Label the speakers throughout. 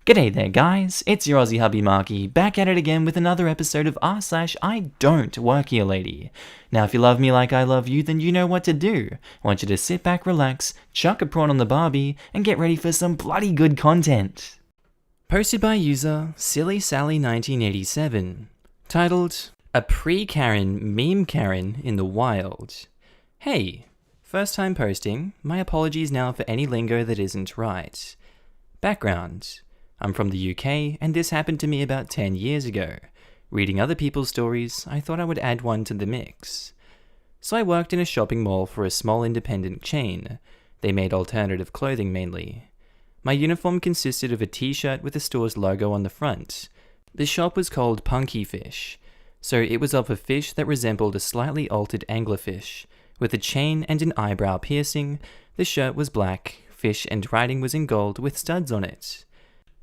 Speaker 1: G'day there guys, it's your Aussie Hubby Markee, back at it again with another episode of r/Idontworkherelady. Now if you love me like I love you, then you know what to do. I want you to sit back, relax, chuck a prawn on the barbie, and get ready for some bloody good content. Posted by user SillySally1987, titled, A Pre-Karen Meme Karen in the Wild. Hey, first time posting, my apologies now for any lingo that isn't right. Background. I'm from the UK, and this happened to me about 10 years ago. Reading other people's stories, I thought I would add one to the mix. So I worked in a shopping mall for a small independent chain. They made alternative clothing mainly. My uniform consisted of a t-shirt with the store's logo on the front. The shop was called Punky Fish, so it was of a fish that resembled a slightly altered anglerfish. With a chain and an eyebrow piercing, the shirt was black, fish and writing was in gold with studs on it.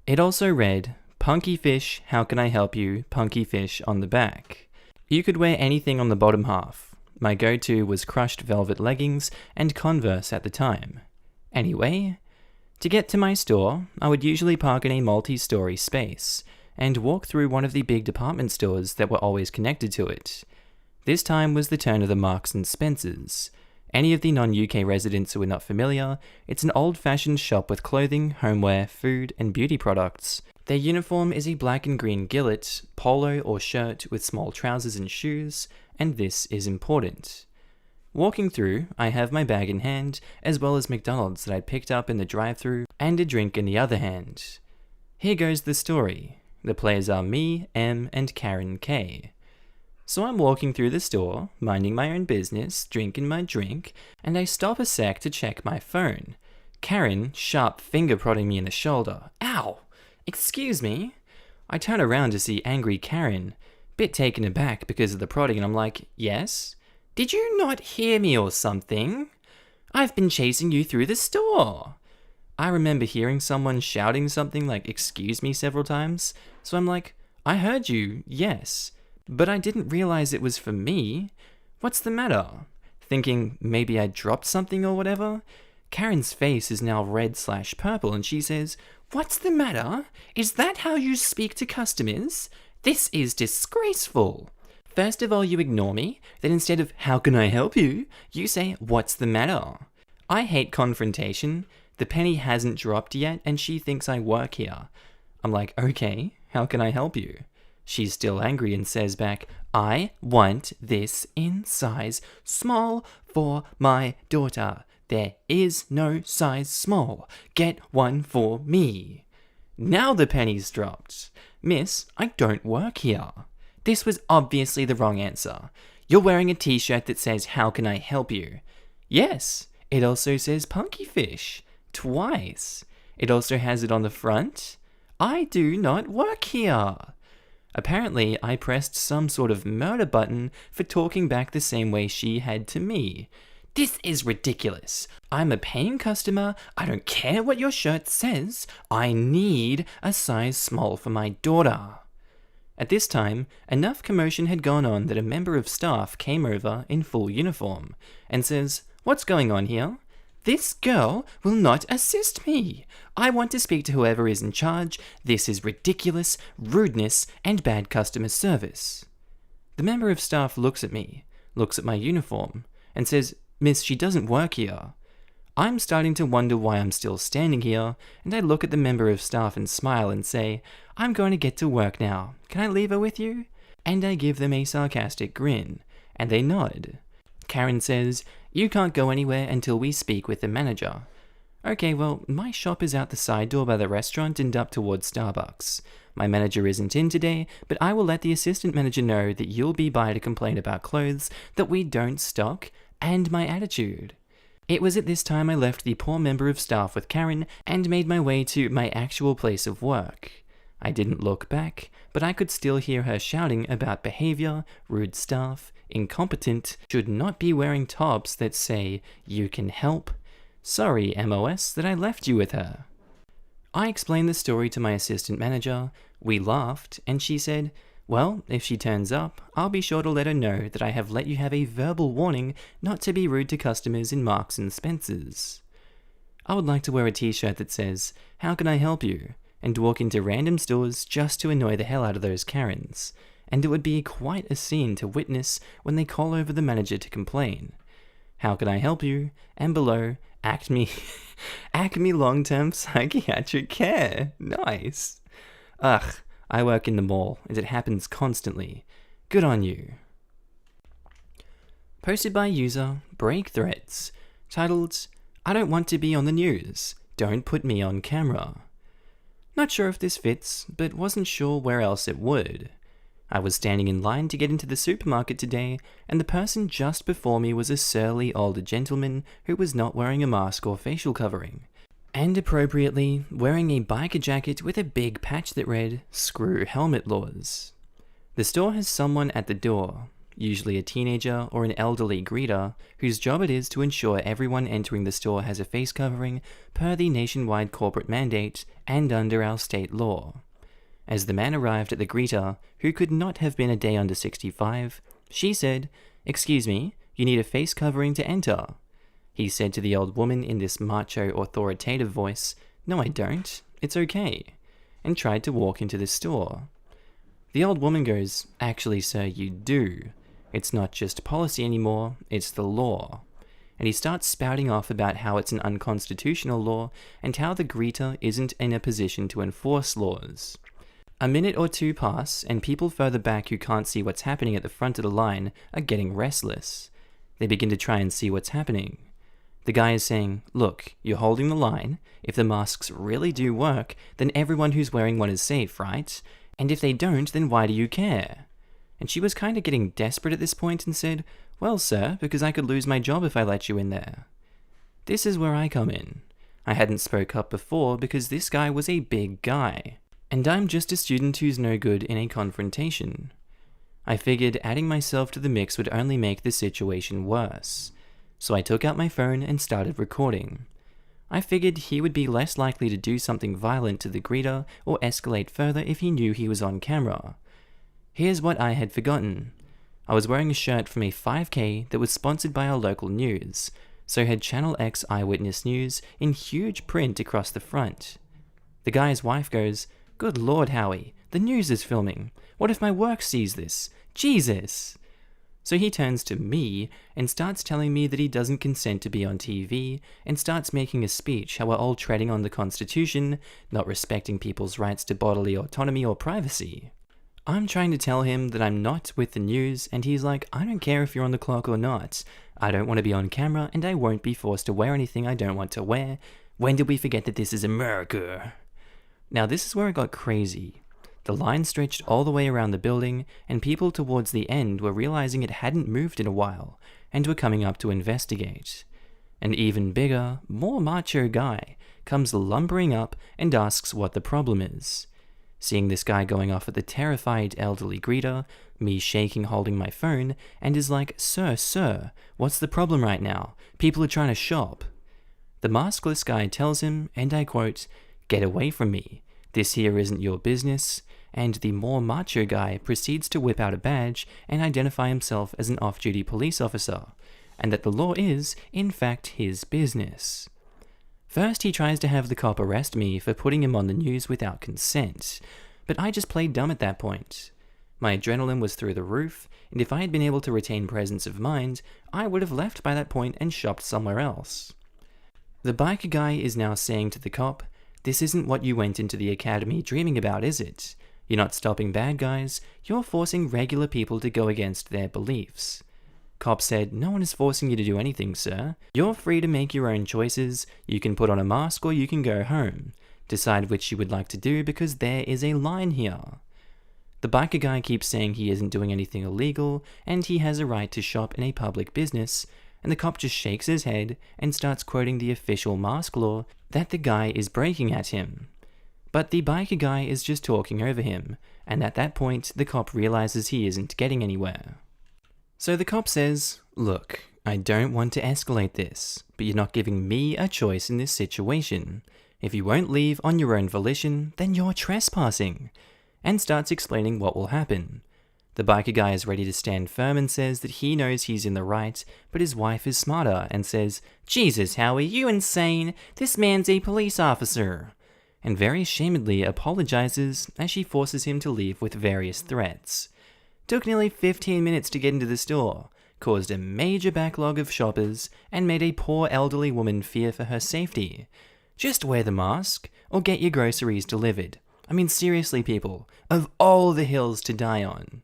Speaker 1: It also read, Punky Fish, how can I help you, Punky Fish on the back. You could wear anything on the bottom half. My go-to was crushed velvet leggings and Converse at the time. Anyway, to get to my store, I would usually park in a multi-story space and walk through one of the big department stores that were always connected to it. This time was the turn of the Marks and Spencers. Any of the non-UK residents who are not familiar, it's an old-fashioned shop with clothing, homeware, food, and beauty products. Their uniform is a black and green gillet, polo or shirt with small trousers and shoes, and this is important. Walking through, I have my bag in hand, as well as McDonald's that I picked up in the drive-thru, and a drink in the other hand. Here goes the story. The players are me, M, and Karen K. So I'm walking through the store, minding my own business, drinking my drink, and I stop a sec to check my phone. Karen, sharp finger prodding me in the shoulder. Ow! Excuse me? I turn around to see angry Karen, bit taken aback because of the prodding, and I'm like, yes? Did you not hear me or something? I've been chasing you through the store. I remember hearing someone shouting something like excuse me several times, so I'm like, I heard you, yes. But I didn't realize it was for me. What's the matter? Thinking maybe I dropped something or whatever? Karen's face is now red/purple and she says, What's the matter? Is that how you speak to customers? This is disgraceful. First of all, you ignore me. Then instead of, how can I help you? You say, what's the matter? I hate confrontation. The penny hasn't dropped yet and she thinks I work here. I'm like, okay, how can I help you? She's still angry and says back, I want this in size small for my daughter. There is no size small. Get one for me. Now the penny's dropped. Miss, I don't work here. This was obviously the wrong answer. You're wearing a t-shirt that says, how can I help you? Yes, it also says Punky Fish. Twice. It also has it on the front. I do not work here. Apparently, I pressed some sort of murder button for talking back the same way she had to me. This is ridiculous. I'm a paying customer. I don't care what your shirt says. I need a size small for my daughter. At this time, enough commotion had gone on that a member of staff came over in full uniform and says, What's going on here? This girl will not assist me. I want to speak to whoever is in charge. This is ridiculous, rudeness, and bad customer service. The member of staff looks at me, looks at my uniform, and says, Miss, she doesn't work here. I'm starting to wonder why I'm still standing here, and I look at the member of staff and smile and say, I'm going to get to work now. Can I leave her with you? And I give them a sarcastic grin, and they nod. Karen says, You can't go anywhere until we speak with the manager. Okay, well, my shop is out the side door by the restaurant and up towards Starbucks. My manager isn't in today, but I will let the assistant manager know that you'll be by to complain about clothes that we don't stock and my attitude. It was at this time I left the poor member of staff with Karen and made my way to my actual place of work. I didn't look back, but I could still hear her shouting about behavior, rude staff, incompetent, should not be wearing tops that say, you can help. Sorry, MOS, that I left you with her. I explained the story to my assistant manager. We laughed, and she said, Well, if she turns up, I'll be sure to let her know that I have let you have a verbal warning not to be rude to customers in Marks and Spencers. I would like to wear a t-shirt that says, How can I help you? and walk into random stores just to annoy the hell out of those Karens, and it would be quite a scene to witness when they call over the manager to complain. How can I help you? And below, Acme long-term psychiatric care. Nice. Ugh, I work in the mall, and it happens constantly. Good on you. Posted by user Break Threads, titled, I don't want to be on the news. Don't put me on camera. Not sure if this fits, but wasn't sure where else it would. I was standing in line to get into the supermarket today, and the person just before me was a surly older gentleman who was not wearing a mask or facial covering, and appropriately wearing a biker jacket with a big patch that read, "Screw helmet laws." The store has someone at the door, usually a teenager or an elderly greeter, whose job it is to ensure everyone entering the store has a face covering per the nationwide corporate mandate and under our state law. As the man arrived at the greeter, who could not have been a day under 65, she said, "Excuse me, you need a face covering to enter." He said to the old woman in this macho authoritative voice, "No, I don't, it's okay," and tried to walk into the store. The old woman goes, "Actually, sir, you do. It's not just policy anymore, it's the law." And he starts spouting off about how it's an unconstitutional law and how the greeter isn't in a position to enforce laws. A minute or two pass, and people further back who can't see what's happening at the front of the line are getting restless. They begin to try and see what's happening. The guy is saying, "Look, you're holding the line. If the masks really do work, then everyone who's wearing one is safe, right? And if they don't, then why do you care?" And she was kind of getting desperate at this point and said, "Well, sir, because I could lose my job if I let you in there." This is where I come in. I hadn't spoke up before because this guy was a big guy, and I'm just a student who's no good in a confrontation. I figured adding myself to the mix would only make the situation worse, so I took out my phone and started recording. I figured he would be less likely to do something violent to the greeter or escalate further if he knew he was on camera. Here's what I had forgotten. I was wearing a shirt from a 5K that was sponsored by our local news, so had Channel X Eyewitness News in huge print across the front. The guy's wife goes, "Good Lord, Howie, the news is filming. What if my work sees this? Jesus!" So he turns to me and starts telling me that he doesn't consent to be on TV, and starts making a speech how we're all treading on the Constitution, not respecting people's rights to bodily autonomy or privacy. I'm trying to tell him that I'm not with the news, and he's like, "I don't care if you're on the clock or not. I don't want to be on camera, and I won't be forced to wear anything I don't want to wear. When did we forget that this is America?" Now this is where it got crazy. The line stretched all the way around the building, and people towards the end were realizing it hadn't moved in a while, and were coming up to investigate. An even bigger, more macho guy comes lumbering up and asks what the problem is. Seeing this guy going off at the terrified elderly greeter, me shaking holding my phone, and is like, Sir, what's the problem right now? People are trying to shop." The maskless guy tells him, and I quote, "Get away from me. This here isn't your business." And the more macho guy proceeds to whip out a badge and identify himself as an off-duty police officer, and that the law is, in fact, his business. First, he tries to have the cop arrest me for putting him on the news without consent, but I just played dumb at that point. My adrenaline was through the roof, and if I had been able to retain presence of mind, I would have left by that point and shopped somewhere else. The biker guy is now saying to the cop, "This isn't what you went into the academy dreaming about, is it? You're not stopping bad guys, you're forcing regular people to go against their beliefs." Cop said, "No one is forcing you to do anything, sir. You're free to make your own choices. You can put on a mask or you can go home. Decide which you would like to do because there is a line here." The biker guy keeps saying he isn't doing anything illegal and he has a right to shop in a public business, and the cop just shakes his head and starts quoting the official mask law that the guy is breaking at him. But the biker guy is just talking over him, and at that point, the cop realizes he isn't getting anywhere. So the cop says, "Look, I don't want to escalate this, but you're not giving me a choice in this situation. If you won't leave on your own volition, then you're trespassing," and starts explaining what will happen. The biker guy is ready to stand firm and says that he knows he's in the right, but his wife is smarter and says, "Jesus, Howie, you insane? This man's a police officer." and very shamedly apologizes as she forces him to leave with various threats. Took nearly 15 minutes to get into the store, caused a major backlog of shoppers, and made a poor elderly woman fear for her safety. Just wear the mask, or get your groceries delivered. I mean, seriously, people, of all the hills to die on.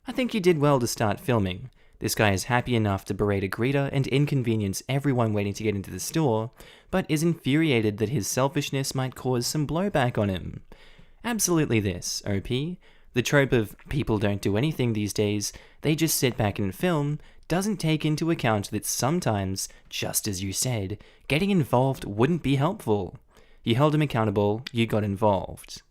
Speaker 1: I think you did well to start filming. This guy is happy enough to berate a greeter and inconvenience everyone waiting to get into the store, but is infuriated that his selfishness might cause some blowback on him. Absolutely this, OP. The trope of people don't do anything these days, they just sit back and film, doesn't take into account that sometimes, just as you said, getting involved wouldn't be helpful. You held him accountable, you got involved.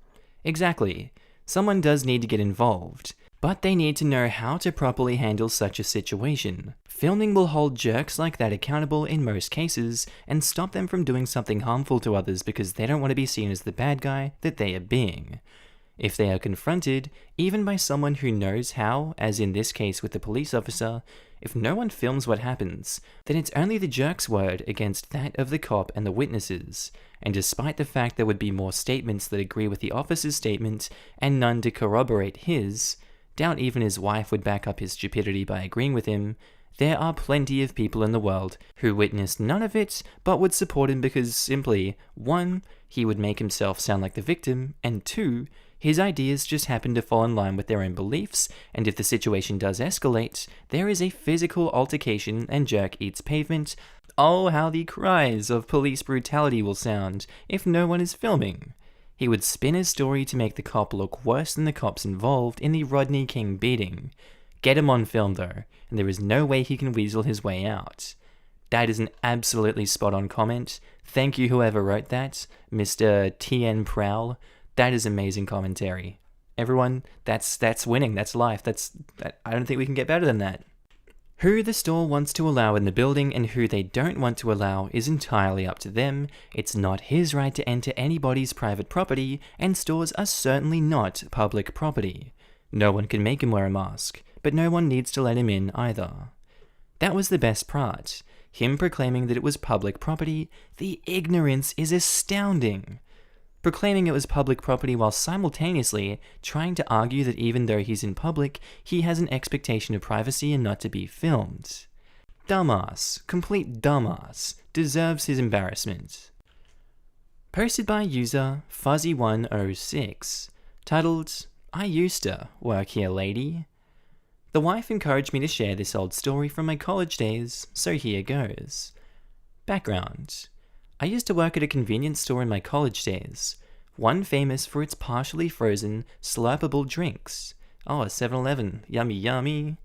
Speaker 1: Exactly. Someone does need to get involved, but they need to know how to properly handle such a situation. Filming will hold jerks like that accountable in most cases and stop them from doing something harmful to others because they don't want to be seen as the bad guy that they are being. If they are confronted, even by someone who knows how, as in this case with the police officer, if no one films what happens, then it's only the jerk's word against that of the cop and the witnesses. And despite the fact there would be more statements that agree with the officer's statement and none to corroborate his, doubt even his wife would back up his stupidity by agreeing with him, there are plenty of people in the world who witnessed none of it but would support him because simply, 1, he would make himself sound like the victim, and 2, his ideas just happen to fall in line with their own beliefs, and if the situation does escalate, there is a physical altercation and jerk eats pavement. Oh, how the cries of police brutality will sound if no one is filming. He would spin his story to make the cop look worse than the cops involved in the Rodney King beating. Get him on film though, and there is no way he can weasel his way out. That is an absolutely spot-on comment. Thank you whoever wrote that, Mr. T.N. Prowl. That is amazing commentary. Everyone, that's winning, that's life, I don't think we can get better than that. Who the store wants to allow in the building and who they don't want to allow is entirely up to them. It's not his right to enter anybody's private property, and stores are certainly not public property. No one can make him wear a mask, but no one needs to let him in either. That was the best part. Him proclaiming that it was public property, the ignorance is astounding. Proclaiming it was public property while simultaneously trying to argue that even though he's in public, he has an expectation of privacy and not to be filmed. Dumbass, complete dumbass, deserves his embarrassment. Posted by user Fuzzy106, titled, I used to work here, lady. The wife encouraged me to share this old story from my college days, so here goes. Background. I used to work at a convenience store in my college days, one famous for its partially frozen, slurpable drinks. Oh, a 7-Eleven, yummy yummy.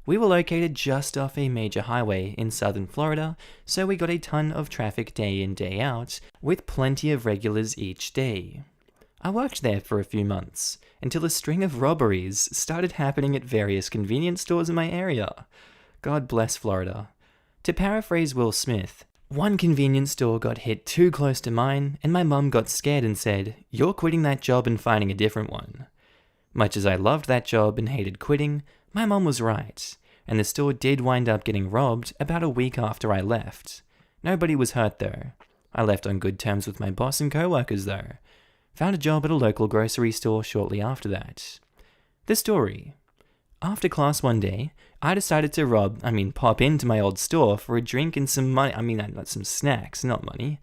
Speaker 1: We were located just off a major highway in southern Florida, so we got a ton of traffic day in day out, with plenty of regulars each day. I worked there for a few months, until a string of robberies started happening at various convenience stores in my area. God bless Florida. To paraphrase Will Smith, one convenience store got hit too close to mine, and my mum got scared and said, "You're quitting that job and finding a different one." Much as I loved that job and hated quitting, my mum was right, and the store did wind up getting robbed about a week after I left. Nobody was hurt though. I left on good terms with my boss and co-workers though. Found a job at a local grocery store shortly after that. The story. After class one day, I decided to pop into my old store for a drink and some money. Some snacks, not money.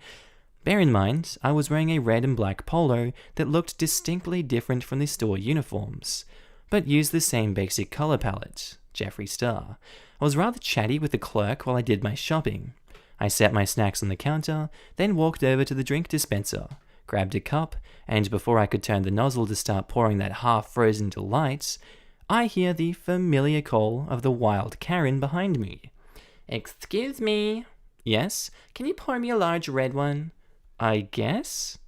Speaker 1: Bear in mind, I was wearing a red and black polo that looked distinctly different from the store uniforms, but used the same basic color palette, Jeffree Star. I was rather chatty with the clerk while I did my shopping. I set my snacks on the counter, then walked over to the drink dispenser, grabbed a cup, and before I could turn the nozzle to start pouring that half-frozen delight, I hear the familiar call of the wild Karen behind me. "Excuse me." "Yes? Can you pour me a large red one?" "I guess."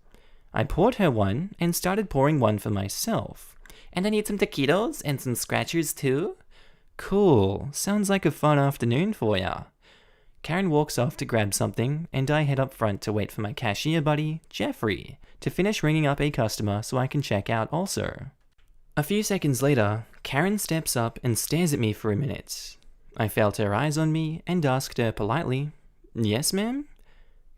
Speaker 1: I poured her one and started pouring one for myself. "And I need some taquitos and some scratchers too." "Cool. Sounds like a fun afternoon for ya." Karen walks off to grab something, and I head up front to wait for my cashier buddy, Jeffrey, to finish ringing up a customer so I can check out also. A few seconds later, Karen steps up and stares at me for a minute. I felt her eyes on me and asked her politely, "Yes, ma'am?"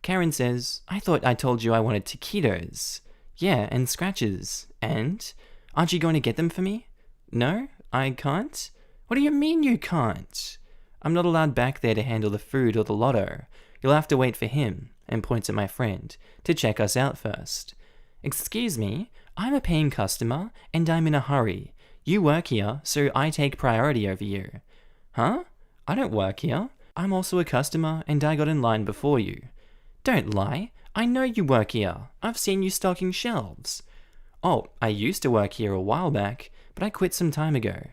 Speaker 1: Karen says, "I thought I told you I wanted taquitos." Yeah, and scratches. And? Aren't you going to get them for me? No? I can't? What do you mean you can't? I'm not allowed back there to handle the food or the lotto. You'll have to wait for him, and points at my friend, to check us out first. Excuse me, I'm a paying customer, and I'm in a hurry. You work here, so I take priority over you. Huh? I don't work here. I'm also a customer, and I got in line before you. Don't lie. I know you work here. I've seen you stocking shelves. Oh, I used to work here a while back, but I quit some time ago.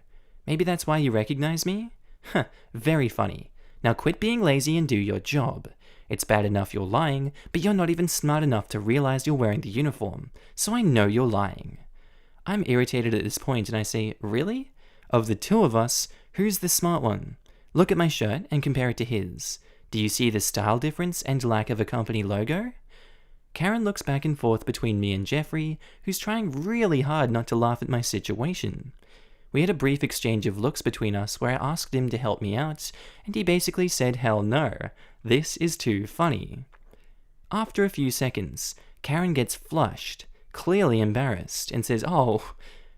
Speaker 1: Maybe that's why you recognize me? Huh, very funny. Now quit being lazy and do your job. It's bad enough you're lying, but you're not even smart enough to realize you're wearing the uniform, so I know you're lying. I'm irritated at this point and I say, really? Of the two of us, who's the smart one? Look at my shirt and compare it to his. Do you see the style difference and lack of a company logo? Karen looks back and forth between me and Jeffrey, who's trying really hard not to laugh at my situation. We had a brief exchange of looks between us where I asked him to help me out, and he basically said hell no, this is too funny. After a few seconds, Karen gets flushed, clearly embarrassed, and says, oh,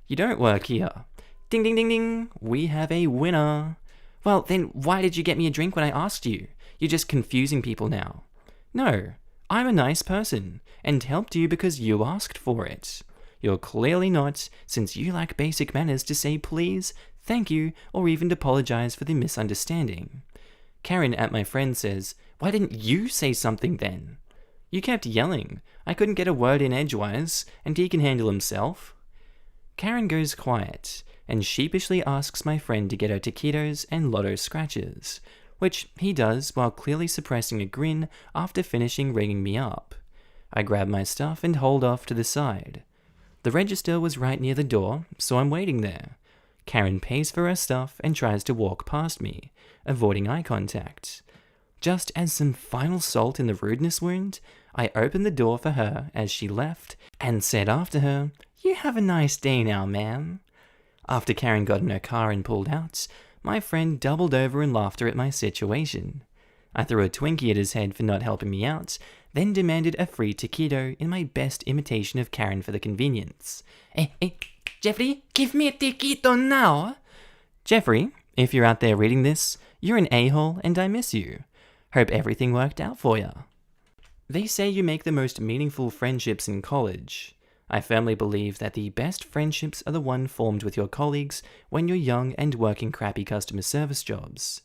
Speaker 1: you don't work here. Ding ding ding ding, we have a winner. Well, then why did you get me a drink when I asked you? You're just confusing people now. No, I'm a nice person, and helped you because you asked for it. You're clearly not, since you lack basic manners to say please, thank you, or even apologize for the misunderstanding. Karen at my friend says, why didn't you say something then? You kept yelling. I couldn't get a word in edgewise, and he can handle himself. Karen goes quiet, and sheepishly asks my friend to get her taquitos and lotto scratches, which he does while clearly suppressing a grin after finishing ringing me up. I grab my stuff and hold off to the side. The register was right near the door, so I'm waiting there. Karen pays for her stuff and tries to walk past me, avoiding eye contact. Just as some final salt in the rudeness wound, I opened the door for her as she left and said after her, you have a nice day now, ma'am. After Karen got in her car and pulled out, my friend doubled over in laughter at my situation. I threw a Twinkie at his head for not helping me out, then demanded a free taquito in my best imitation of Karen for the convenience. Hey, Jeffrey, give me a taquito now! Jeffrey, if you're out there reading this, you're an a-hole and I miss you. Hope everything worked out for ya. They say you make the most meaningful friendships in college. I firmly believe that the best friendships are the one formed with your colleagues when you're young and working crappy customer service jobs.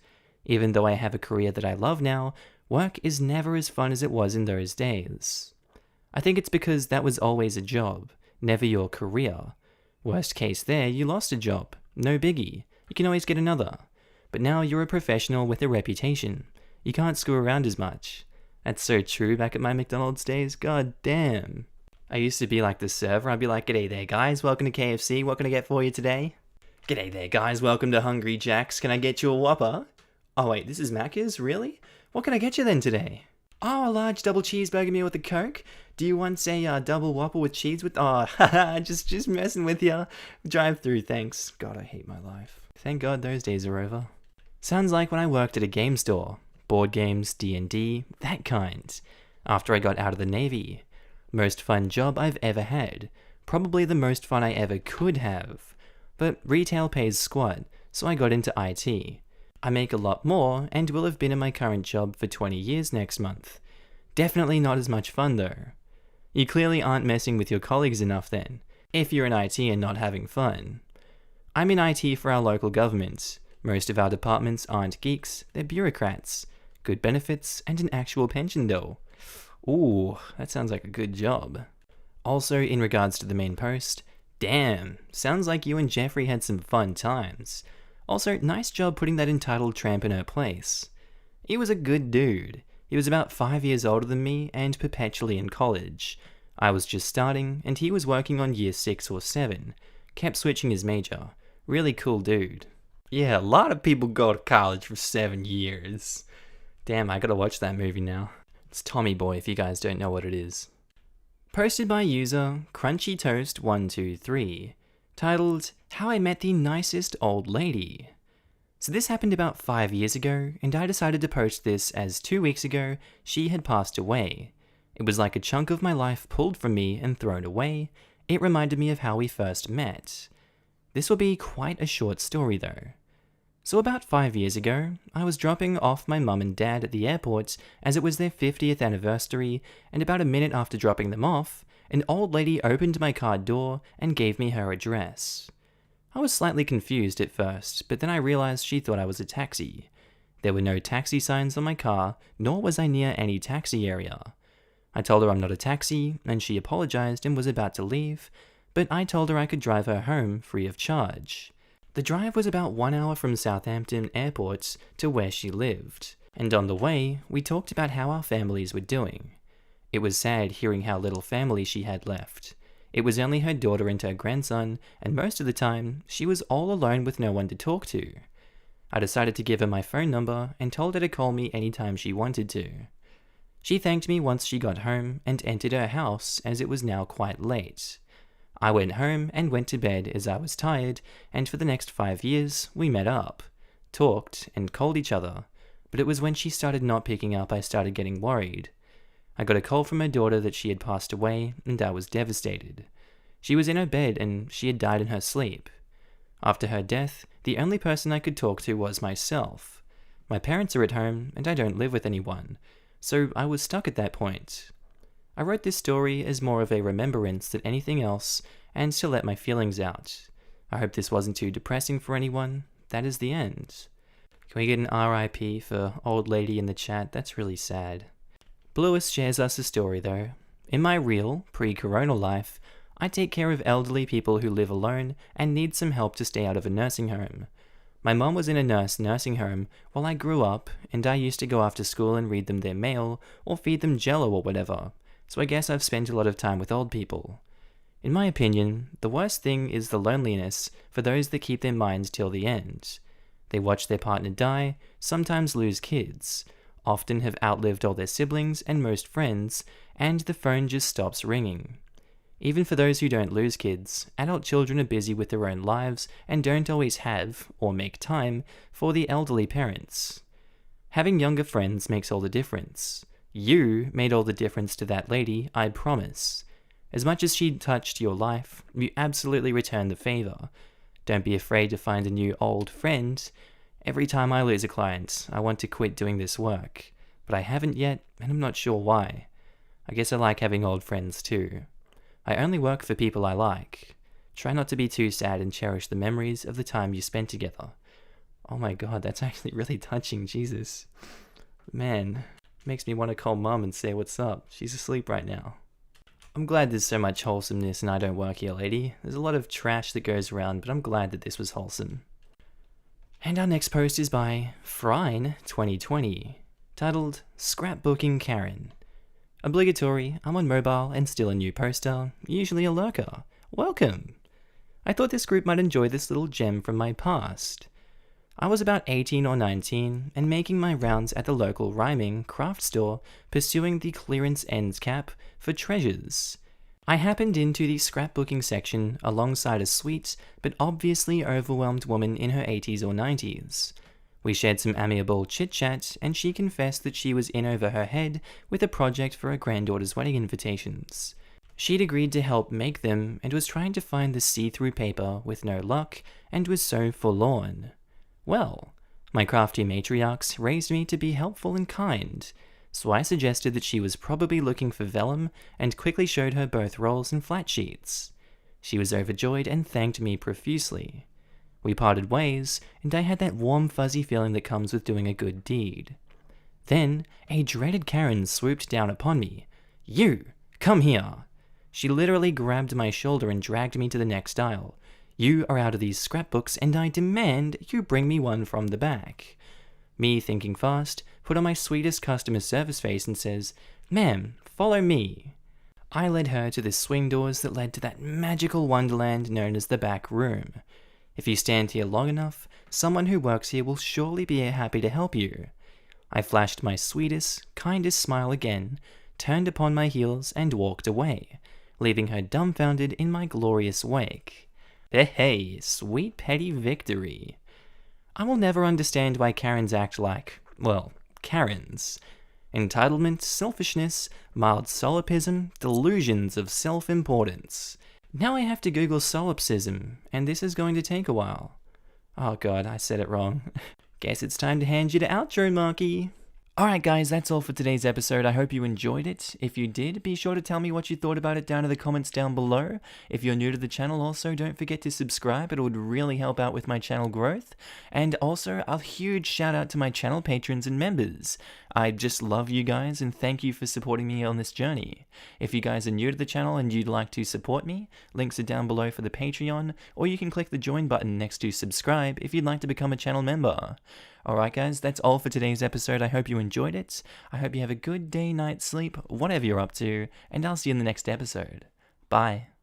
Speaker 1: Even though I have a career that I love now, work is never as fun as it was in those days. I think it's because that was always a job, never your career. Worst case there, you lost a job. No biggie. You can always get another. But now you're a professional with a reputation. You can't screw around as much. That's so true back at my McDonald's days. God damn. I used to be like the server. I'd be like, g'day there guys, welcome to KFC. What can I get for you today? G'day there guys, welcome to Hungry Jack's. Can I get you a Whopper? Oh wait, this is Macca's? Really? What can I get you then today? Oh, a large double cheeseburger meal with a Coke? Do you want a double Whopper with cheese with... Oh, haha, just messing with ya. Drive through, thanks. God, I hate my life. Thank God those days are over. Sounds like when I worked at a game store. Board games, D&D, that kind. After I got out of the Navy. Most fun job I've ever had. Probably the most fun I ever could have. But retail pays squat, so I got into IT. I make a lot more, and will have been in my current job for 20 years next month. Definitely not as much fun though. You clearly aren't messing with your colleagues enough then, if you're in IT and not having fun. I'm in IT for our local government. Most of our departments aren't geeks, they're bureaucrats. Good benefits, and an actual pension though. Ooh, that sounds like a good job. Also, in regards to the main post, damn, sounds like you and Jeffrey had some fun times. Also, nice job putting that entitled tramp in her place. He was a good dude. He was about 5 years older than me and perpetually in college. I was just starting, and he was working on year 6 or 7. Kept switching his major. Really cool dude. Yeah, a lot of people go to college for 7 years. Damn, I gotta watch that movie now. It's Tommy Boy if you guys don't know what it is. Posted by user CrunchyToast123, titled, How I Met the Nicest Old Lady. So this happened about 5 years ago, and I decided to post this as 2 weeks ago she had passed away. It was like a chunk of my life pulled from me and thrown away. It reminded me of how we first met. This will be quite a short story though. So about 5 years ago, I was dropping off my mum and dad at the airport as it was their 50th anniversary, and about a minute after dropping them off, an old lady opened my car door and gave me her address. I was slightly confused at first, but then I realized she thought I was a taxi. There were no taxi signs on my car, nor was I near any taxi area. I told her I'm not a taxi, and she apologized and was about to leave, but I told her I could drive her home free of charge. The drive was about 1 hour from Southampton Airport to where she lived, and on the way, we talked about how our families were doing. It was sad hearing how little family she had left. It was only her daughter and her grandson, and most of the time, she was all alone with no one to talk to. I decided to give her my phone number and told her to call me anytime she wanted to. She thanked me once she got home and entered her house as it was now quite late. I went home and went to bed as I was tired, and for the next 5 years, we met up, talked, and called each other, but it was when she started not picking up I started getting worried. I got a call from her daughter that she had passed away, and I was devastated. She was in her bed and she had died in her sleep. After her death, the only person I could talk to was myself. My parents are at home, and I don't live with anyone, so I was stuck at that point. I wrote this story as more of a remembrance than anything else, and to let my feelings out. I hope this wasn't too depressing for anyone. That is the end. Can we get an RIP for old lady in the chat? That's really sad. Bluest shares us a story though. In my real, pre-corona life, I take care of elderly people who live alone and need some help to stay out of a nursing home. My mum was in a nursing home while I grew up, and I used to go after school and read them their mail or feed them Jello or whatever. So I guess I've spent a lot of time with old people. In my opinion, the worst thing is the loneliness for those that keep their minds till the end. They watch their partner die, sometimes lose kids, often have outlived all their siblings and most friends, and the phone just stops ringing. Even for those who don't lose kids, adult children are busy with their own lives and don't always have, or make time, for the elderly parents. Having younger friends makes all the difference. You made all the difference to that lady, I promise. As much as she touched your life, you absolutely returned the favor. Don't be afraid to find a new old friend. Every time I lose a client, I want to quit doing this work, but I haven't yet, and I'm not sure why. I guess I like having old friends too. I only work for people I like. Try not to be too sad and cherish the memories of the time you spent together. Oh my god, that's actually really touching, Jesus. Man. Makes me want to call mum and say what's up. She's asleep right now. I'm glad there's so much wholesomeness in Idontworkherelady. There's a lot of trash that goes around, but I'm glad that this was wholesome. And our next post is by Frine2020, titled Scrapbooking Karen. Obligatory, I'm on mobile and still a new poster, usually a lurker. Welcome! I thought this group might enjoy this little gem from my past. I was about 18 or 19 and making my rounds at the local rhyming craft store pursuing the clearance ends cap for treasures. I happened into the scrapbooking section alongside a sweet but obviously overwhelmed woman in her 80s or 90s. We shared some amiable chit-chat and she confessed that she was in over her head with a project for her granddaughter's wedding invitations. She'd agreed to help make them and was trying to find the see-through paper with no luck and was so forlorn. Well, my crafty matriarchs raised me to be helpful and kind, so I suggested that she was probably looking for vellum and quickly showed her both rolls and flat sheets. She was overjoyed and thanked me profusely. We parted ways, and I had that warm fuzzy feeling that comes with doing a good deed. Then, a dreaded Karen swooped down upon me. "You! Come here!" She literally grabbed my shoulder and dragged me to the next aisle. "You are out of these scrapbooks, and I demand you bring me one from the back." Me, thinking fast, put on my sweetest customer service face and says, "Ma'am, follow me." I led her to the swing doors that led to that magical wonderland known as the back room. If you stand here long enough, someone who works here will surely be happy to help you. I flashed my sweetest, kindest smile again, turned upon my heels, and walked away, leaving her dumbfounded in my glorious wake. Hey, sweet petty victory. I will never understand why Karens act like, well, Karens. Entitlement, selfishness, mild solipsism, delusions of self-importance. Now I have to Google solipsism, and this is going to take a while. Oh god, I said it wrong. Guess it's time to hand you to outro, Markee. Alright guys, that's all for today's episode. I hope you enjoyed it. If you did, be sure to tell me what you thought about it down in the comments down below. If you're new to the channel, also don't forget to subscribe. It would really help out with my channel growth. And also, a huge shout out to my channel patrons and members. I just love you guys and thank you for supporting me on this journey. If you guys are new to the channel and you'd like to support me, links are down below for the Patreon, or you can click the join button next to subscribe if you'd like to become a channel member. Alright guys, that's all for today's episode. I hope you enjoyed it. I hope you have a good day, night, sleep, whatever you're up to, and I'll see you in the next episode. Bye.